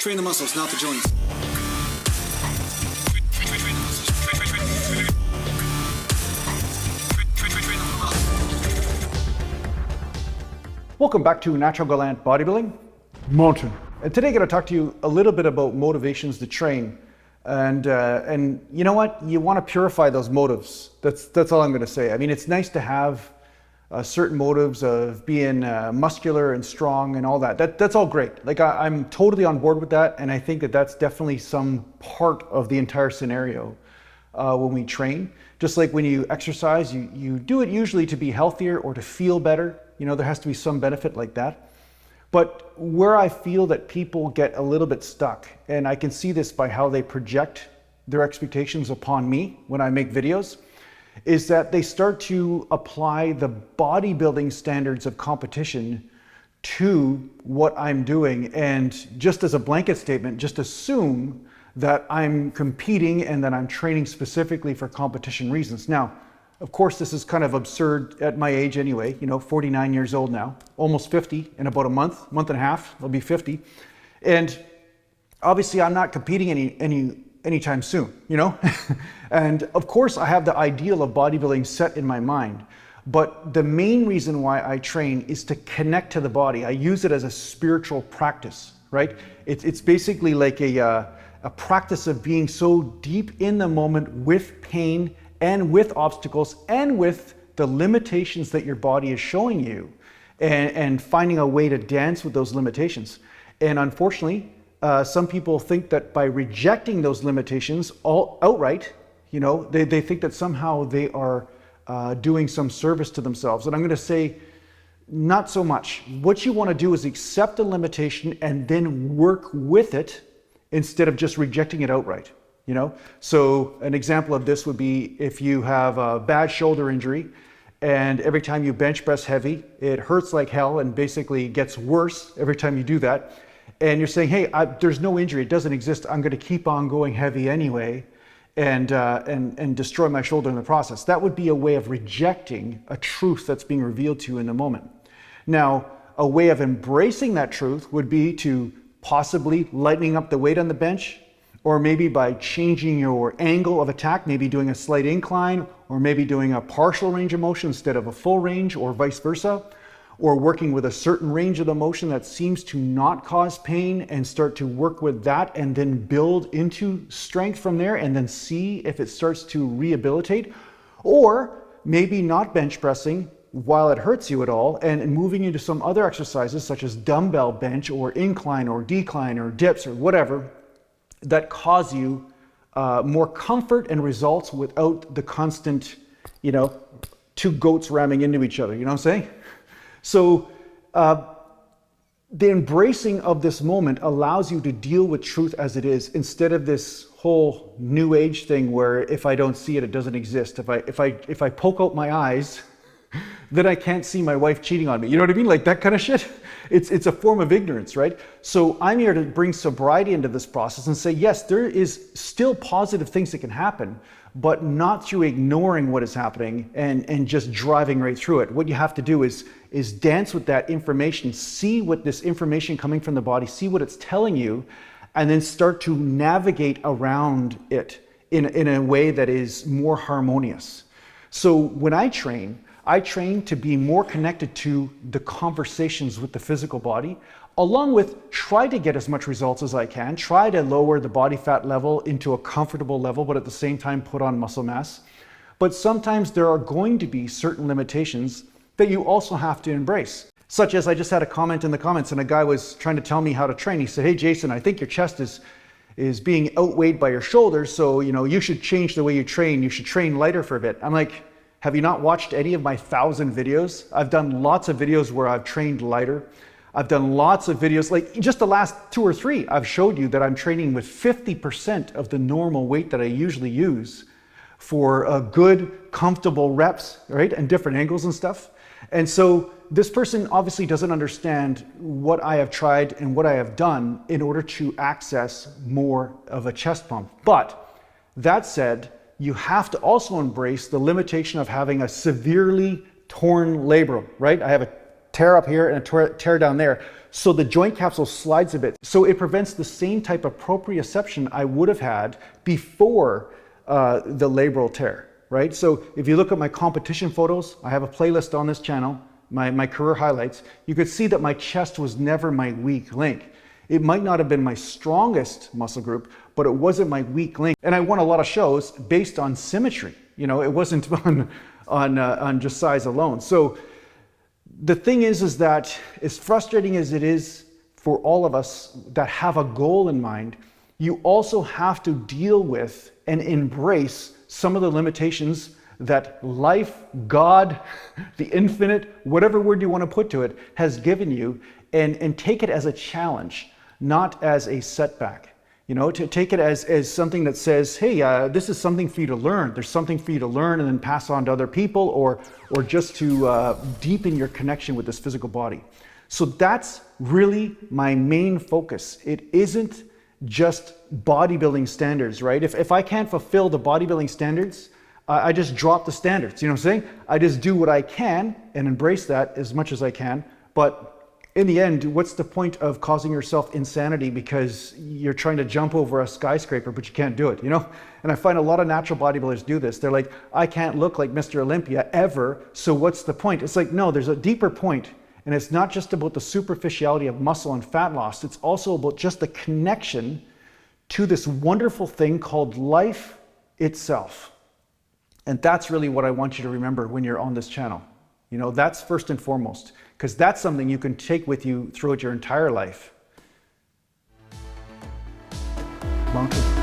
Train the muscles, not the joints. Welcome back to Natural Gallant Bodybuilding, Mountain. And today I'm going to talk to you a little bit about motivations to train. And you know what? You want to purify those motives. That's all I'm going to say. I mean, it's nice to have certain motives of being muscular and strong and all that. That's all great. Like I'm totally on board with that. And I think that that's definitely some part of the entire scenario when we train. Just like when you exercise, you do it usually to be healthier or to feel better. You know, there has to be some benefit like that. But where I feel that people get a little bit stuck, and I can see this by how they project their expectations upon me when I make videos, is that they start to apply the bodybuilding standards of competition to what I'm doing. And just as a blanket statement, just assume that I'm competing and that I'm training specifically for competition reasons. Now, of course, this is kind of absurd at my age anyway, you know, 49 years old now, almost 50 in about a month and a half, I'll be 50. And obviously I'm not competing anytime soon, you know? And of course I have the ideal of bodybuilding set in my mind, but the main reason why I train is to connect to the body. I use it as a spiritual practice, right? It's basically like a practice of being so deep in the moment with pain and with obstacles and with the limitations that your body is showing you, and finding a way to dance with those limitations. And unfortunately, some people think that by rejecting those limitations outright, you know, they think that somehow they are doing some service to themselves. And I'm going to say, not so much. What you want to do is accept a limitation and then work with it instead of just rejecting it outright. You know, so an example of this would be if you have a bad shoulder injury and every time you bench press heavy, it hurts like hell and basically gets worse every time you do that. And you're saying, hey, there's no injury, it doesn't exist. I'm going to keep on going heavy anyway and destroy my shoulder in the process. That would be a way of rejecting a truth that's being revealed to you in the moment. Now, a way of embracing that truth would be to possibly lightening up the weight on the bench, or maybe by changing your angle of attack, maybe doing a slight incline, or maybe doing a partial range of motion instead of a full range, or vice versa, or working with a certain range of the motion that seems to not cause pain and start to work with that and then build into strength from there and then see if it starts to rehabilitate, or maybe not bench pressing while it hurts you at all and moving into some other exercises such as dumbbell bench or incline or decline or dips or whatever, that cause you more comfort and results without the constant, you know, two goats ramming into each other, you know what I'm saying? So the embracing of this moment allows you to deal with truth as it is, instead of this whole new age thing where if I don't see it, it doesn't exist. If I poke out my eyes, then I can't see my wife cheating on me. You know what I mean? Like that kind of shit. It's a form of ignorance, right? So I'm here to bring sobriety into this process and say, yes, there is still positive things that can happen, but not through ignoring what is happening and just driving right through it. What you have to do is dance with that information, see what this information coming from the body, see what it's telling you, and then start to navigate around it in a way that is more harmonious. So when I train to be more connected to the conversations with the physical body, along with try to get as much results as I can, try to lower the body fat level into a comfortable level, but at the same time put on muscle mass. But sometimes there are going to be certain limitations that you also have to embrace. Such as I just had a comment in the comments and a guy was trying to tell me how to train. He said, hey Jason, I think your chest is being outweighed by your shoulders, so you know you should change the way you train. You should train lighter for a bit. I'm like, have you not watched any of my 1,000 videos? I've done lots of videos where I've trained lighter. I've done lots of videos, like just the last 2 or 3, I've showed you that I'm training with 50% of the normal weight that I usually use for a good, comfortable reps, right? And different angles and stuff. And so this person obviously doesn't understand what I have tried and what I have done in order to access more of a chest pump. But that said, you have to also embrace the limitation of having a severely torn labrum, right? I have a tear up here and a tear down there. So the joint capsule slides a bit. So it prevents the same type of proprioception I would have had before the labral tear, right? So if you look at my competition photos, I have a playlist on this channel, my career highlights, you could see that my chest was never my weak link. It might not have been my strongest muscle group, but it wasn't my weak link. And I won a lot of shows based on symmetry. You know, it wasn't on just size alone. So the thing is that as frustrating as it is for all of us that have a goal in mind, you also have to deal with and embrace some of the limitations that life, God, the infinite, whatever word you want to put to it, has given you, and take it as a challenge, not as a setback. You know, to take it as something that says, hey, this is something for you to learn. There's something for you to learn and then pass on to other people, or just to deepen your connection with this physical body. So that's really my main focus. It isn't just bodybuilding standards, right? If I can't fulfill the bodybuilding standards, I just drop the standards, you know what I'm saying? I just do what I can and embrace that as much as I can. But in the end, what's the point of causing yourself insanity because you're trying to jump over a skyscraper, but you can't do it, you know? And I find a lot of natural bodybuilders do this. They're like, I can't look like Mr. Olympia ever, so what's the point? It's like, no, there's a deeper point. And it's not just about the superficiality of muscle and fat loss. It's also about just the connection to this wonderful thing called life itself. And that's really what I want you to remember when you're on this channel. You know, that's first and foremost, because that's something you can take with you throughout your entire life. Mountain.